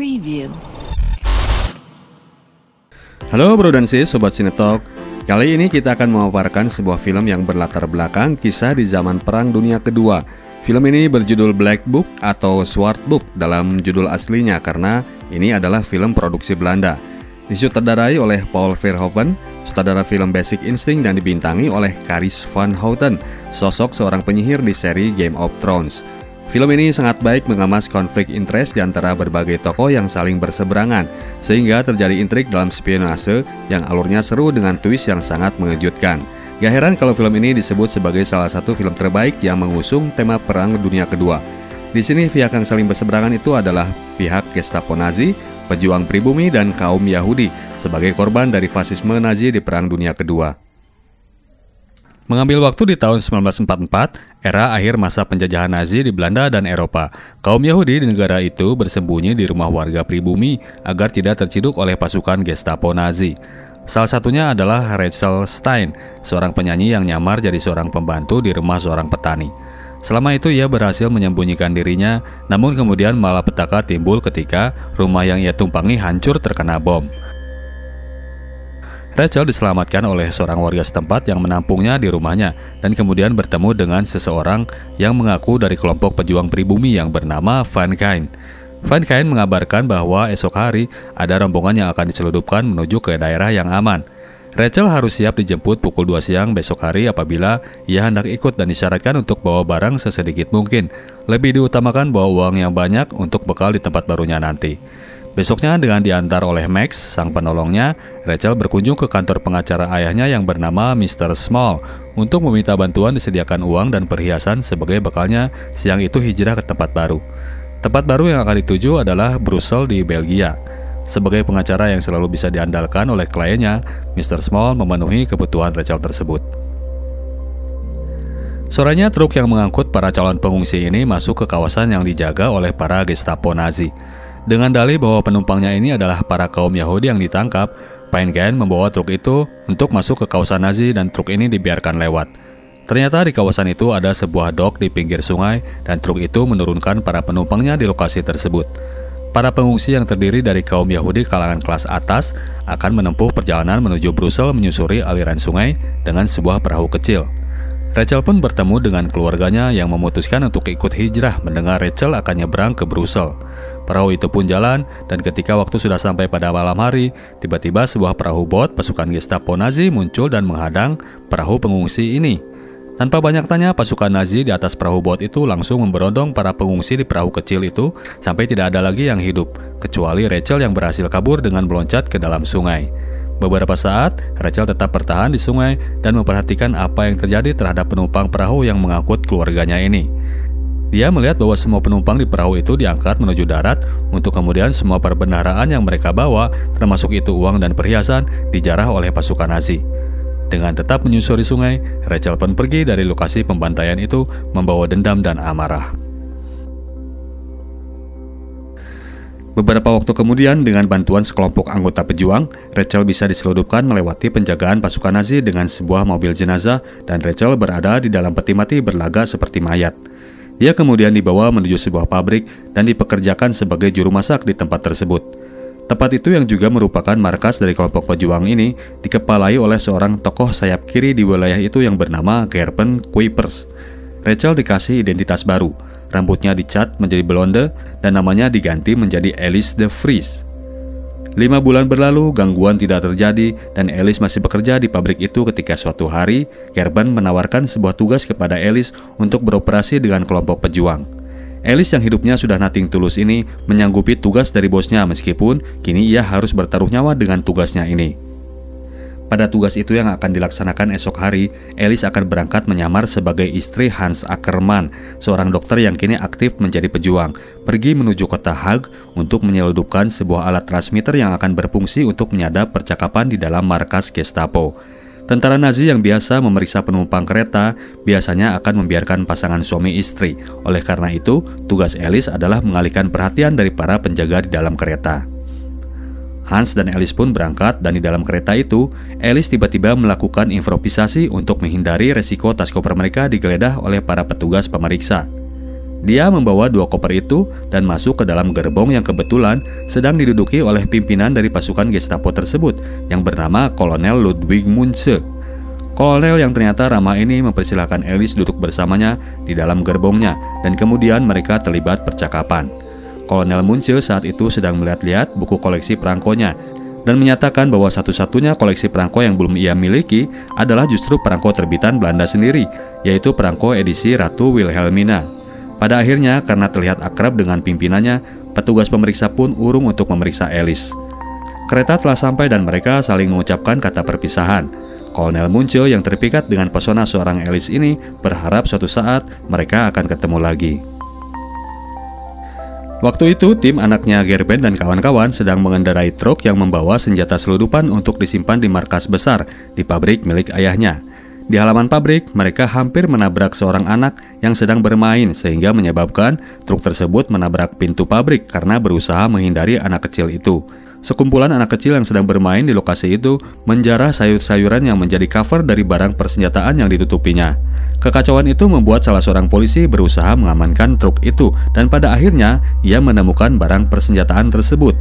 Preview. Halo bro dan sis, sobat Sinetalk. Kali ini kita akan memaparkan sebuah film yang berlatar belakang kisah di zaman Perang Dunia Kedua. Film ini berjudul Black Book atau Zwart Boek dalam judul aslinya karena ini adalah film produksi Belanda. Disutradarai oleh Paul Verhoeven, sutradara film Basic Instinct, dan dibintangi oleh Carice Van Houten, sosok seorang penyihir di seri Game of Thrones. Film ini sangat baik mengemas konflik interest di antara berbagai tokoh yang saling berseberangan, sehingga terjadi intrik dalam spionase yang alurnya seru dengan twist yang sangat mengejutkan. Gak heran kalau film ini disebut sebagai salah satu film terbaik yang mengusung tema Perang Dunia Kedua. Di sini pihak yang saling berseberangan itu adalah pihak Gestapo Nazi, pejuang pribumi, dan kaum Yahudi sebagai korban dari fasisme Nazi di Perang Dunia Kedua. Mengambil waktu di tahun 1944, era akhir masa penjajahan Nazi di Belanda dan Eropa. Kaum Yahudi di negara itu bersembunyi di rumah warga pribumi agar tidak terciduk oleh pasukan Gestapo Nazi. Salah satunya adalah Rachel Stein, seorang penyanyi yang nyamar jadi seorang pembantu di rumah seorang petani. Selama itu ia berhasil menyembunyikan dirinya, namun kemudian malapetaka timbul ketika rumah yang ia tumpangi hancur terkena bom. Rachel diselamatkan oleh seorang warga setempat yang menampungnya di rumahnya dan kemudian bertemu dengan seseorang yang mengaku dari kelompok pejuang pribumi yang bernama Van Kain. Van Kain mengabarkan bahwa esok hari ada rombongan yang akan diseludupkan menuju ke daerah yang aman. Rachel harus siap dijemput pukul 2 siang besok hari apabila ia hendak ikut dan disyaratkan untuk bawa barang sesedikit mungkin. Lebih diutamakan bawa uang yang banyak untuk bekal di tempat barunya nanti. Besoknya dengan diantar oleh Max, sang penolongnya, Rachel berkunjung ke kantor pengacara ayahnya yang bernama Mr. Small untuk meminta bantuan disediakan uang dan perhiasan sebagai bekalnya siang itu hijrah ke tempat baru. Tempat baru yang akan dituju adalah Brussels di Belgia. Sebagai pengacara yang selalu bisa diandalkan oleh kliennya, Mr. Small memenuhi kebutuhan Rachel tersebut. Sorenya truk yang mengangkut para calon pengungsi ini masuk ke kawasan yang dijaga oleh para Gestapo Nazi. Dengan dalih bahwa penumpangnya ini adalah para kaum Yahudi yang ditangkap, Van Kain membawa truk itu untuk masuk ke kawasan Nazi dan truk ini dibiarkan lewat. Ternyata di kawasan itu ada sebuah dok di pinggir sungai dan truk itu menurunkan para penumpangnya di lokasi tersebut. Para pengungsi yang terdiri dari kaum Yahudi kalangan kelas atas akan menempuh perjalanan menuju Brussels menyusuri aliran sungai dengan sebuah perahu kecil. Rachel pun bertemu dengan keluarganya yang memutuskan untuk ikut hijrah mendengar Rachel akan nyebrang ke Brussels. Perahu itu pun jalan dan ketika waktu sudah sampai pada malam hari, tiba-tiba sebuah perahu bot pasukan Gestapo Nazi muncul dan menghadang perahu pengungsi ini. Tanpa banyak tanya, pasukan Nazi di atas perahu bot itu langsung memberondong para pengungsi di perahu kecil itu sampai tidak ada lagi yang hidup, kecuali Rachel yang berhasil kabur dengan meloncat ke dalam sungai. Beberapa saat, Rachel tetap bertahan di sungai dan memperhatikan apa yang terjadi terhadap penumpang perahu yang mengangkut keluarganya ini. Dia melihat bahwa semua penumpang di perahu itu diangkat menuju darat untuk kemudian semua perbendaharaan yang mereka bawa, termasuk itu uang dan perhiasan, dijarah oleh pasukan Nazi. Dengan tetap menyusuri sungai, Rachel pun pergi dari lokasi pembantaian itu membawa dendam dan amarah. Beberapa waktu kemudian, dengan bantuan sekelompok anggota pejuang, Rachel bisa diseludupkan melewati penjagaan pasukan Nazi dengan sebuah mobil jenazah dan Rachel berada di dalam peti mati berlaga seperti mayat. Dia kemudian dibawa menuju sebuah pabrik dan dipekerjakan sebagai juru masak di tempat tersebut. Tempat itu yang juga merupakan markas dari kelompok pejuang ini dikepalai oleh seorang tokoh sayap kiri di wilayah itu yang bernama Gerben Kuipers. Rachel dikasih identitas baru. Rambutnya dicat menjadi blonde dan namanya diganti menjadi Alice de Vries. 5 bulan berlalu, gangguan tidak terjadi dan Alice masih bekerja di pabrik itu ketika suatu hari Gerben menawarkan sebuah tugas kepada Alice untuk beroperasi dengan kelompok pejuang. Alice yang hidupnya sudah nating tulus ini menyanggupi tugas dari bosnya meskipun kini ia harus bertaruh nyawa dengan tugasnya ini. Pada tugas itu yang akan dilaksanakan esok hari, Alice akan berangkat menyamar sebagai istri Hans Ackermann, seorang dokter yang kini aktif menjadi pejuang, pergi menuju kota Hague untuk menyeludupkan sebuah alat transmitter yang akan berfungsi untuk menyadap percakapan di dalam markas Gestapo. Tentara Nazi yang biasa memeriksa penumpang kereta biasanya akan membiarkan pasangan suami istri. Oleh karena itu, tugas Alice adalah mengalihkan perhatian dari para penjaga di dalam kereta. Hans dan Alice pun berangkat dan di dalam kereta itu, Alice tiba-tiba melakukan improvisasi untuk menghindari resiko tas koper mereka digeledah oleh para petugas pemeriksa. Dia membawa 2 koper itu dan masuk ke dalam gerbong yang kebetulan sedang diduduki oleh pimpinan dari pasukan Gestapo tersebut yang bernama Kolonel Ludwig Munche. Kolonel yang ternyata ramah ini mempersilahkan Alice duduk bersamanya di dalam gerbongnya dan kemudian mereka terlibat percakapan. Kolonel Munche saat itu sedang melihat-lihat buku koleksi perangkonya dan menyatakan bahwa satu-satunya koleksi perangko yang belum ia miliki adalah justru perangko terbitan Belanda sendiri, yaitu perangko edisi Ratu Wilhelmina. Pada akhirnya, karena terlihat akrab dengan pimpinannya, petugas pemeriksa pun urung untuk memeriksa Alice. Kereta telah sampai dan mereka saling mengucapkan kata perpisahan. Kolonel Munche yang terpikat dengan pesona seorang Alice ini berharap suatu saat mereka akan ketemu lagi. Waktu itu, tim anaknya Gerben dan kawan-kawan sedang mengendarai truk yang membawa senjata seludupan untuk disimpan di markas besar di pabrik milik ayahnya. Di halaman pabrik, mereka hampir menabrak seorang anak yang sedang bermain sehingga menyebabkan truk tersebut menabrak pintu pabrik karena berusaha menghindari anak kecil itu. Sekumpulan anak kecil yang sedang bermain di lokasi itu menjarah sayur-sayuran yang menjadi cover dari barang persenjataan yang ditutupinya. Kekacauan itu membuat salah seorang polisi berusaha mengamankan truk itu dan pada akhirnya ia menemukan barang persenjataan tersebut.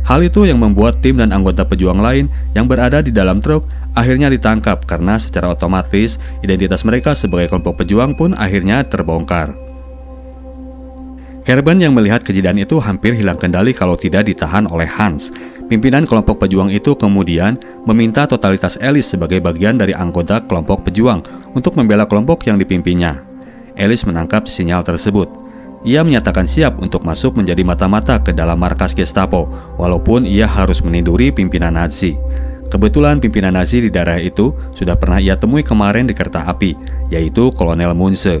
Hal itu yang membuat tim dan anggota pejuang lain yang berada di dalam truk akhirnya ditangkap karena secara otomatis identitas mereka sebagai kelompok pejuang pun akhirnya terbongkar. Gerben yang melihat kejadian itu hampir hilang kendali kalau tidak ditahan oleh Hans. Pimpinan kelompok pejuang itu kemudian meminta totalitas Alice sebagai bagian dari anggota kelompok pejuang untuk membela kelompok yang dipimpinnya. Alice menangkap sinyal tersebut. Ia menyatakan siap untuk masuk menjadi mata-mata ke dalam markas Gestapo, walaupun ia harus meniduri pimpinan Nazi. Kebetulan pimpinan Nazi di daerah itu sudah pernah ia temui kemarin di kereta api, yaitu Kolonel Munche.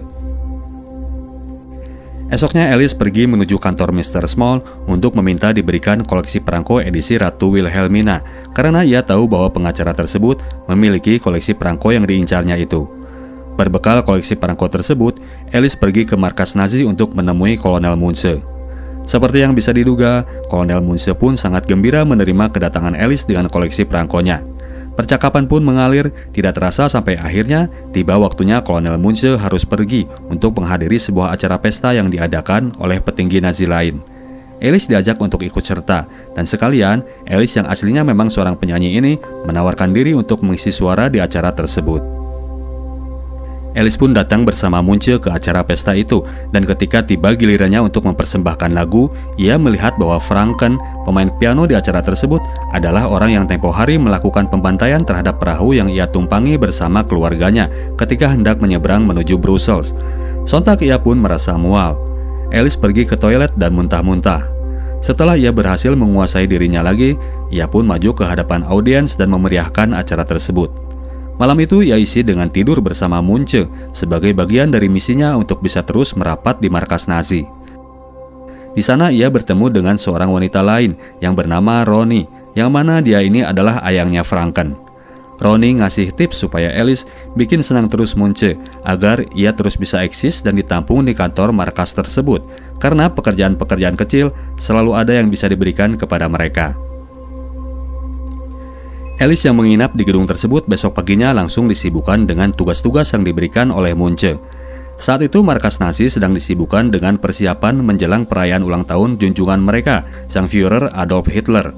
Esoknya Alice pergi menuju kantor Mr. Small untuk meminta diberikan koleksi perangko edisi Ratu Wilhelmina, karena ia tahu bahwa pengacara tersebut memiliki koleksi perangko yang diincarnya itu. Berbekal koleksi perangko tersebut, Alice pergi ke markas Nazi untuk menemui Kolonel Munche. Seperti yang bisa diduga, Kolonel Munche pun sangat gembira menerima kedatangan Alice dengan koleksi perangkonya. Percakapan pun mengalir, tidak terasa sampai akhirnya tiba waktunya Kolonel Munche harus pergi untuk menghadiri sebuah acara pesta yang diadakan oleh petinggi Nazi lain. Alice diajak untuk ikut serta, dan sekalian Alice yang aslinya memang seorang penyanyi ini menawarkan diri untuk mengisi suara di acara tersebut. Alice pun datang bersama Munche ke acara pesta itu, dan ketika tiba gilirannya untuk mempersembahkan lagu, ia melihat bahwa Franken, pemain piano di acara tersebut, adalah orang yang tempo hari melakukan pembantaian terhadap perahu yang ia tumpangi bersama keluarganya ketika hendak menyeberang menuju Brussels. Sontak ia pun merasa mual. Alice pergi ke toilet dan muntah-muntah. Setelah ia berhasil menguasai dirinya lagi, ia pun maju ke hadapan audiens dan memeriahkan acara tersebut. Malam itu ia isi dengan tidur bersama Munche sebagai bagian dari misinya untuk bisa terus merapat di markas Nazi. Di sana ia bertemu dengan seorang wanita lain yang bernama Ronnie, yang mana dia ini adalah ayangnya Franken. Ronnie ngasih tips supaya Alice bikin senang terus Munche agar ia terus bisa eksis dan ditampung di kantor markas tersebut, karena pekerjaan-pekerjaan kecil selalu ada yang bisa diberikan kepada mereka. Alice yang menginap di gedung tersebut besok paginya langsung disibukkan dengan tugas-tugas yang diberikan oleh Munche. Saat itu markas Nazi sedang disibukkan dengan persiapan menjelang perayaan ulang tahun junjungan mereka, Sang Führer Adolf Hitler.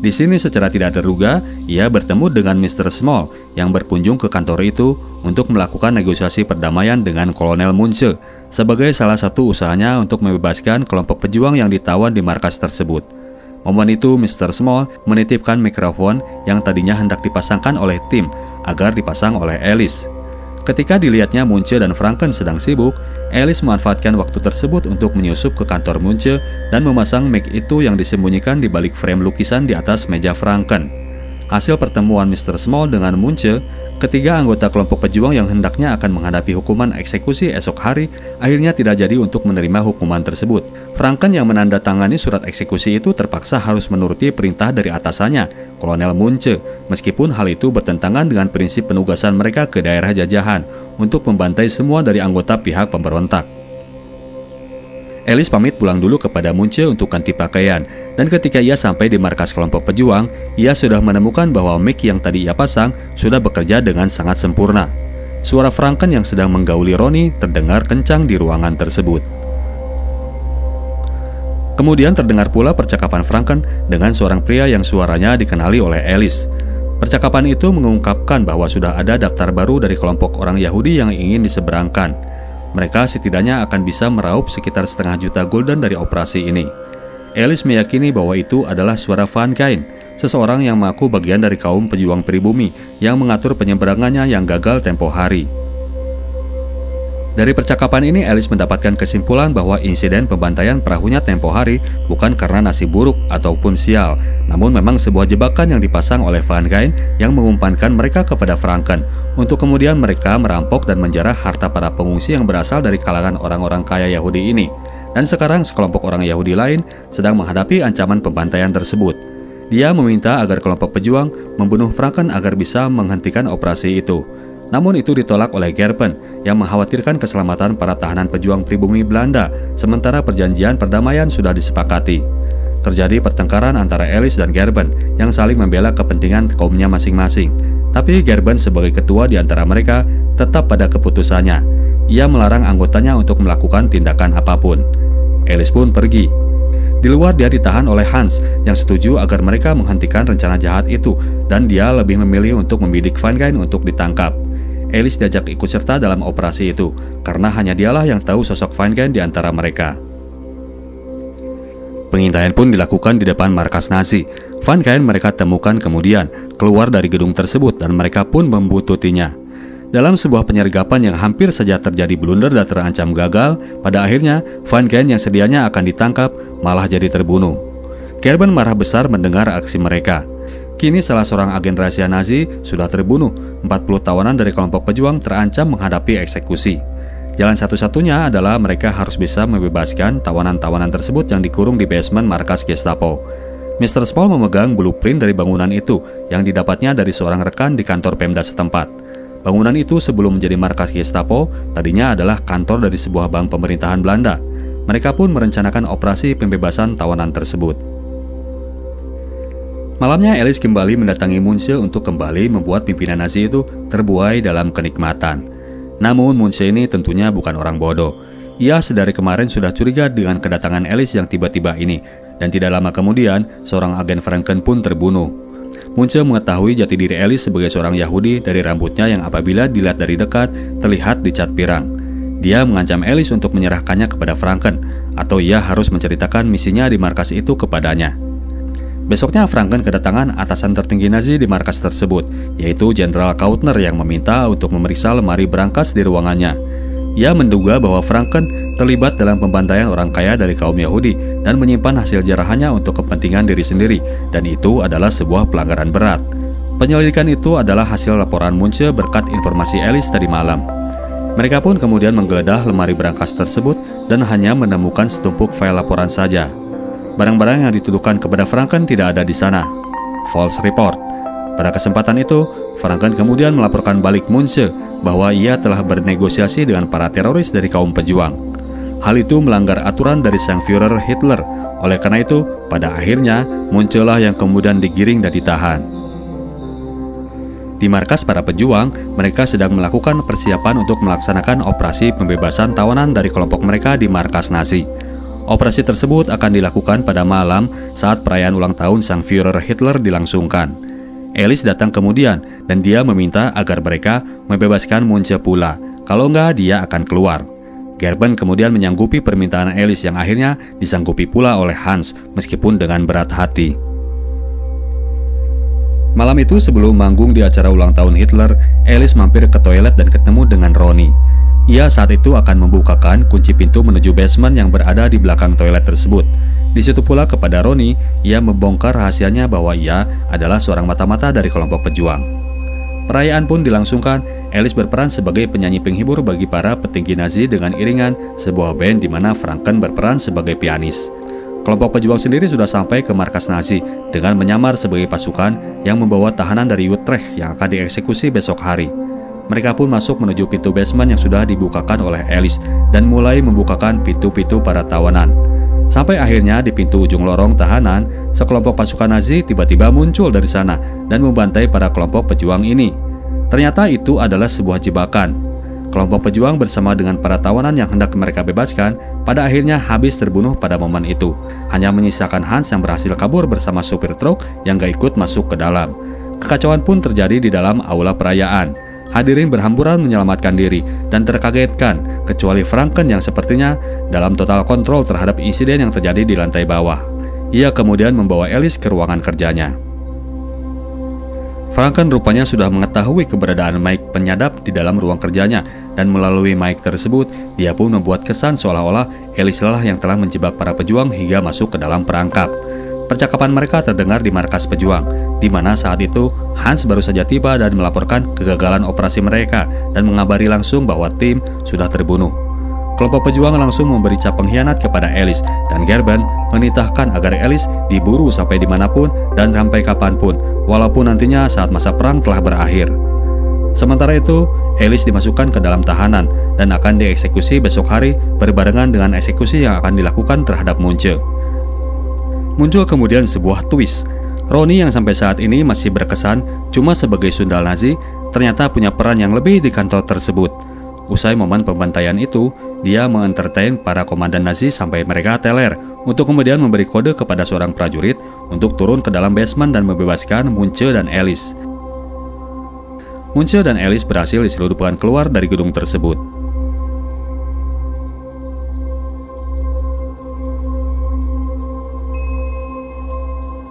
Di sini secara tidak terduga, ia bertemu dengan Mr. Small yang berkunjung ke kantor itu untuk melakukan negosiasi perdamaian dengan Kolonel Munche sebagai salah satu usahanya untuk membebaskan kelompok pejuang yang ditawan di markas tersebut. Momen itu Mr. Small menitipkan mikrofon yang tadinya hendak dipasangkan oleh tim agar dipasang oleh Alice. Ketika dilihatnya Munche dan Franken sedang sibuk, Alice memanfaatkan waktu tersebut untuk menyusup ke kantor Munche dan memasang mic itu yang disembunyikan di balik frame lukisan di atas meja Franken. Hasil pertemuan Mr. Small dengan Munche, ketiga anggota kelompok pejuang yang hendaknya akan menghadapi hukuman eksekusi esok hari akhirnya tidak jadi untuk menerima hukuman tersebut. Franken yang menandatangani surat eksekusi itu terpaksa harus menuruti perintah dari atasannya, Kolonel Munche, meskipun hal itu bertentangan dengan prinsip penugasan mereka ke daerah jajahan untuk membantai semua dari anggota pihak pemberontak. Alice pamit pulang dulu kepada Munche untuk ganti pakaian, dan ketika ia sampai di markas kelompok pejuang, ia sudah menemukan bahwa mic yang tadi ia pasang sudah bekerja dengan sangat sempurna. Suara Franken yang sedang menggauli Ronnie terdengar kencang di ruangan tersebut. Kemudian terdengar pula percakapan Franken dengan seorang pria yang suaranya dikenali oleh Alice. Percakapan itu mengungkapkan bahwa sudah ada daftar baru dari kelompok orang Yahudi yang ingin diseberangkan. Mereka setidaknya akan bisa meraup sekitar 500 juta gulden dari operasi ini. Alice meyakini bahwa itu adalah suara Van Kain, seseorang yang mengaku bagian dari kaum pejuang pribumi yang mengatur penyeberangannya yang gagal tempo hari. Dari percakapan ini, Alice mendapatkan kesimpulan bahwa insiden pembantaian perahunya tempo hari bukan karena nasib buruk ataupun sial, namun memang sebuah jebakan yang dipasang oleh Van Kain yang mengumpankan mereka kepada Franken, untuk kemudian mereka merampok dan menjarah harta para pengungsi yang berasal dari kalangan orang-orang kaya Yahudi ini. Dan sekarang sekelompok orang Yahudi lain sedang menghadapi ancaman pembantaian tersebut. Dia meminta agar kelompok pejuang membunuh Franken agar bisa menghentikan operasi itu. Namun itu ditolak oleh Gerben yang mengkhawatirkan keselamatan para tahanan pejuang pribumi Belanda, sementara perjanjian perdamaian sudah disepakati. Terjadi pertengkaran antara Alice dan Gerben yang saling membela kepentingan kaumnya masing-masing. Tapi Gerben sebagai ketua di antara mereka tetap pada keputusannya. Ia melarang anggotanya untuk melakukan tindakan apapun. Alice pun pergi. Di luar dia ditahan oleh Hans yang setuju agar mereka menghentikan rencana jahat itu, dan dia lebih memilih untuk membidik Van Kain untuk ditangkap. Alice diajak ikut serta dalam operasi itu karena hanya dialah yang tahu sosok Van Kain di antara mereka. Pengintaian pun dilakukan di depan markas Nazi. Van Kain mereka temukan kemudian keluar dari gedung tersebut dan mereka pun membuntutinya. Dalam sebuah penyergapan yang hampir saja terjadi blunder dan terancam gagal, pada akhirnya Van Kain yang sedianya akan ditangkap malah jadi terbunuh. Gerben marah besar mendengar aksi mereka. Kini salah seorang agen rahasia Nazi sudah terbunuh. 40 tawanan dari kelompok pejuang terancam menghadapi eksekusi. Jalan satu-satunya adalah mereka harus bisa membebaskan tawanan-tawanan tersebut yang dikurung di basement markas Gestapo. Mr. Spoll memegang blueprint dari bangunan itu yang didapatnya dari seorang rekan di kantor Pemda setempat. Bangunan itu sebelum menjadi markas Gestapo, tadinya adalah kantor dari sebuah bank pemerintahan Belanda. Mereka pun merencanakan operasi pembebasan tawanan tersebut. Malamnya Alice kembali mendatangi Munche untuk kembali membuat pimpinan Nazi itu terbuai dalam kenikmatan. Namun Munche ini tentunya bukan orang bodoh. Ia sedari kemarin sudah curiga dengan kedatangan Alice yang tiba-tiba ini, dan tidak lama kemudian seorang agen Franken pun terbunuh. Munche mengetahui jati diri Alice sebagai seorang Yahudi dari rambutnya yang apabila dilihat dari dekat terlihat dicat pirang. Dia mengancam Alice untuk menyerahkannya kepada Franken, atau ia harus menceritakan misinya di markas itu kepadanya. Besoknya Franken kedatangan atasan tertinggi Nazi di markas tersebut, yaitu Jenderal Kautner yang meminta untuk memeriksa lemari berangkas di ruangannya. Ia menduga bahwa Franken terlibat dalam pembantaian orang kaya dari kaum Yahudi dan menyimpan hasil jarahannya untuk kepentingan diri sendiri, dan itu adalah sebuah pelanggaran berat. Penyelidikan itu adalah hasil laporan Munche berkat informasi Alice tadi malam. Mereka pun kemudian menggeledah lemari berangkas tersebut dan hanya menemukan setumpuk file laporan saja. Barang-barang yang dituduhkan kepada Franken tidak ada di sana. False report. Pada kesempatan itu, Franken kemudian melaporkan balik Munche bahwa ia telah bernegosiasi dengan para teroris dari kaum pejuang. Hal itu melanggar aturan dari sang Führer Hitler. Oleh karena itu, pada akhirnya Munche lah yang kemudian digiring dan ditahan. Di markas para pejuang, mereka sedang melakukan persiapan untuk melaksanakan operasi pembebasan tawanan dari kelompok mereka di markas Nazi. Operasi tersebut akan dilakukan pada malam saat perayaan ulang tahun sang Führer Hitler dilangsungkan. Alice datang kemudian dan dia meminta agar mereka membebaskan Munche pula, kalau enggak dia akan keluar. Gerben kemudian menyanggupi permintaan Alice yang akhirnya disanggupi pula oleh Hans meskipun dengan berat hati. Malam itu sebelum manggung di acara ulang tahun Hitler, Alice mampir ke toilet dan ketemu dengan Ronnie. Ia saat itu akan membukakan kunci pintu menuju basement yang berada di belakang toilet tersebut. Di situ pula kepada Ronnie, ia membongkar rahasianya bahwa ia adalah seorang mata-mata dari kelompok pejuang. Perayaan pun dilangsungkan. Alice berperan sebagai penyanyi penghibur bagi para petinggi Nazi dengan iringan sebuah band di mana Franken berperan sebagai pianis. Kelompok pejuang sendiri sudah sampai ke markas Nazi dengan menyamar sebagai pasukan yang membawa tahanan dari Utrecht yang akan dieksekusi besok hari. Mereka pun masuk menuju pintu basement yang sudah dibukakan oleh Alice dan mulai membukakan pintu-pintu para tawanan. Sampai akhirnya di pintu ujung lorong tahanan, sekelompok pasukan Nazi tiba-tiba muncul dari sana dan membantai para kelompok pejuang ini. Ternyata itu adalah sebuah jebakan. Kelompok pejuang bersama dengan para tawanan yang hendak mereka bebaskan pada akhirnya habis terbunuh pada momen itu. Hanya menyisakan Hans yang berhasil kabur bersama supir truk yang gak ikut masuk ke dalam. Kekacauan pun terjadi di dalam aula perayaan. Hadirin berhamburan menyelamatkan diri dan terkagetkan, kecuali Franken yang sepertinya dalam total kontrol terhadap insiden yang terjadi di lantai bawah. Ia kemudian membawa Alice ke ruangan kerjanya. Franken rupanya sudah mengetahui keberadaan mic penyadap di dalam ruang kerjanya, dan melalui mic tersebut, dia pun membuat kesan seolah-olah Alice lah yang telah menjebak para pejuang hingga masuk ke dalam perangkap. Percakapan mereka terdengar di markas pejuang, di mana saat itu Hans baru saja tiba dan melaporkan kegagalan operasi mereka dan mengabari langsung bahwa tim sudah terbunuh. Kelompok pejuang langsung memberi cap pengkhianat kepada Alice, dan Gerben menitahkan agar Alice diburu sampai dimanapun dan sampai kapanpun, walaupun nantinya saat masa perang telah berakhir. Sementara itu, Alice dimasukkan ke dalam tahanan dan akan dieksekusi besok hari berbarengan dengan eksekusi yang akan dilakukan terhadap Munche. Muncul kemudian sebuah twist. Ronnie yang sampai saat ini masih berkesan cuma sebagai sundal Nazi, ternyata punya peran yang lebih di kantor tersebut. Usai momen pembantaian itu, dia mengentertain para komandan Nazi sampai mereka teler, untuk kemudian memberi kode kepada seorang prajurit untuk turun ke dalam basement dan membebaskan Munche dan Alice. Munche dan Alice berhasil diselundupkan keluar dari gedung tersebut.